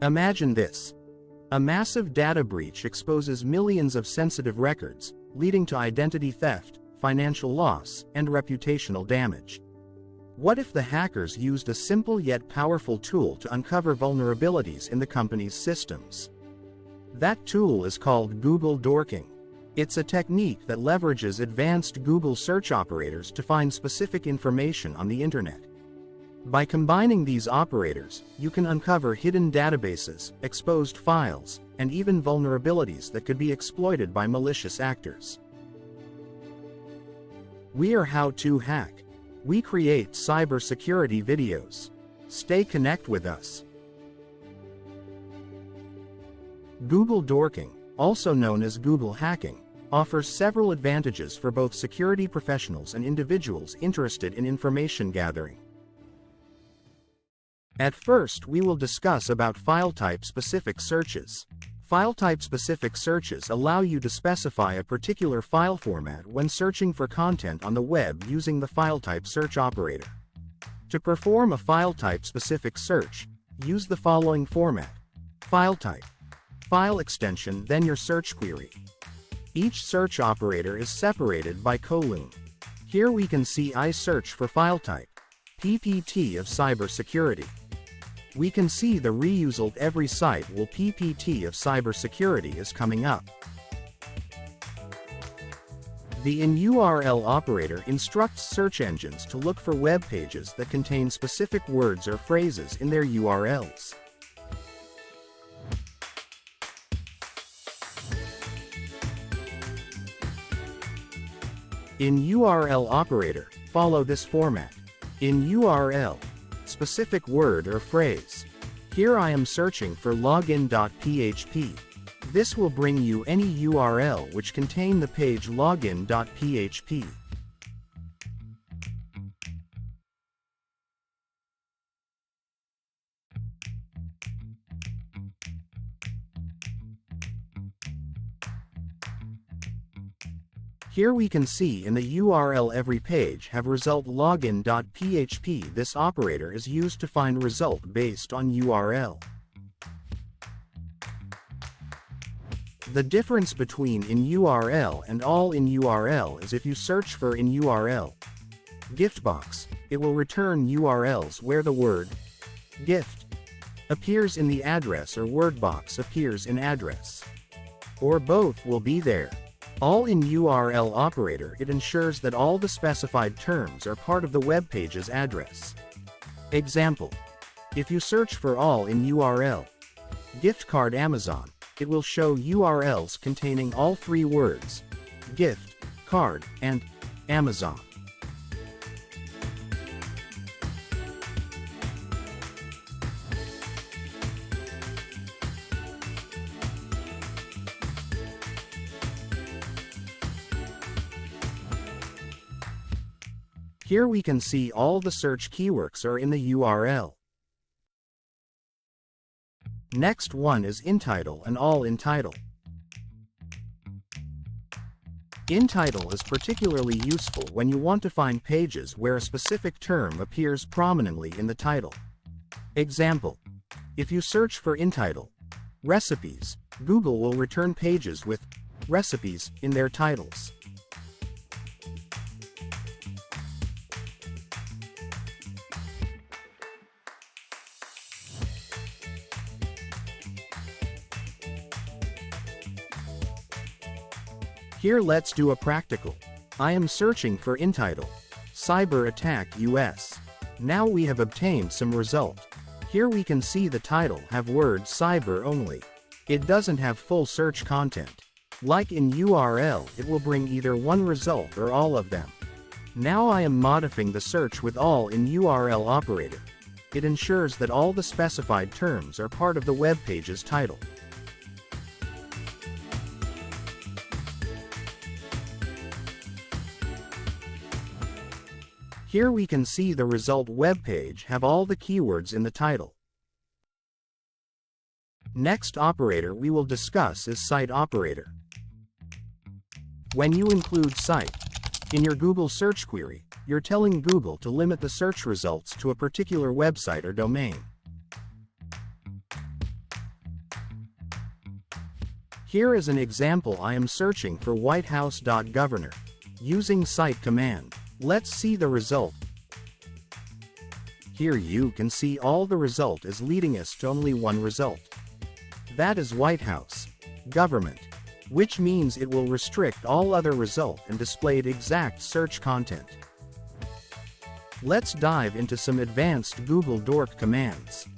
Imagine this. A massive data breach exposes millions of sensitive records, leading to identity theft, financial loss, and reputational damage. What if the hackers used a simple yet powerful tool to uncover vulnerabilities in the company's systems? That tool is called Google Dorking. It's a technique that leverages advanced Google search operators to find specific information on the internet. By combining these operators, you can uncover hidden databases, exposed files, and even vulnerabilities that could be exploited by malicious actors. We are How to Hack. We create cybersecurity videos. Stay connected with us. Google Dorking, also known as Google Hacking, offers several advantages for both security professionals and individuals interested in information gathering. At first, we will discuss about file-type-specific searches. File-type-specific searches allow you to specify a particular file format when searching for content on the web using the file-type search operator. To perform a file-type-specific search, use the following format: file type, file extension, then your search query. Each search operator is separated by colon. Here we can see I search for file type, PPT of cybersecurity. We can see the result every site will PPT of cybersecurity is coming up. The inurl operator instructs search engines to look for web pages that contain specific words or phrases in their URLs. Inurl operator, follow this format. Inurl, specific word or phrase. Here I am searching for login.php. This will bring you any URL which contain the page login.php. Here we can see in the URL every page have result login.php. This operator is used to find result based on URL. The difference between inurl and all inurl is if you search for inurl giftbox, it will return URLs where the word gift appears in the address or word box appears in address. Or both will be there. All inurl operator, it ensures that all the specified terms are part of the web page's address. Example: if you search for all inurl gift card Amazon, it will show URLs containing all three words: gift, card, and Amazon. Here we can see all the search keywords are in the URL. Next one is intitle and all intitle. Intitle is particularly useful when you want to find pages where a specific term appears prominently in the title. Example: if you search for intitle recipes, Google will return pages with recipes in their titles. Here let's do a practical. I am searching for intitle cyber attack US. Now we have obtained some result. Here we can see the title have word cyber only. It doesn't have full search content. Like in URL, it will bring either one result or all of them. Now I am modifying the search with all in URL operator. It ensures that all the specified terms are part of the web page's title. Here we can see the result web page have all the keywords in the title. Next operator we will discuss is site operator. When you include site in your Google search query, you're telling Google to limit the search results to a particular website or domain. Here is an example. I am searching for whitehouse.governor using cite command. Let's see the result. Here you can see all the result is leading us to only one result. That is White House government, which means it will restrict all other result and display the exact search content. Let's dive into some advanced Google Dork commands.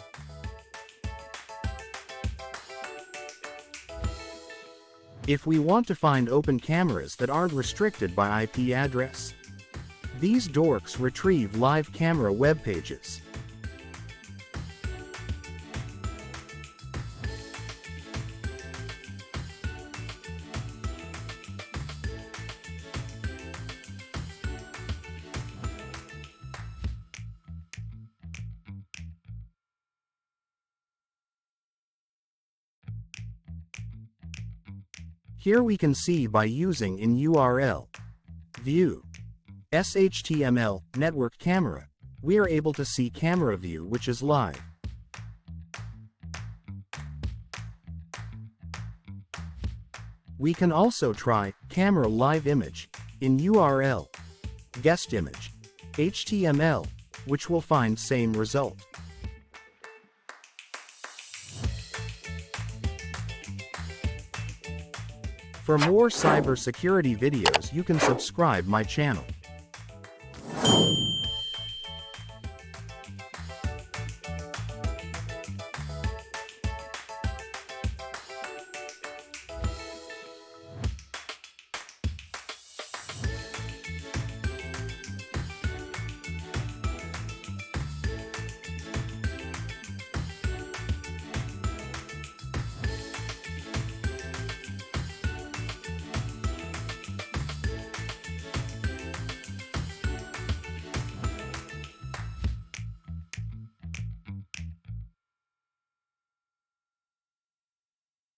If we want to find open cameras that aren't restricted by IP address, these dorks retrieve live camera web pages. Here we can see by using inurl, view, shtml, network camera, we are able to see camera view which is live. We can also try camera live image, inurl, guest image, html, which will find same result. For more cybersecurity videos you can subscribe my channel.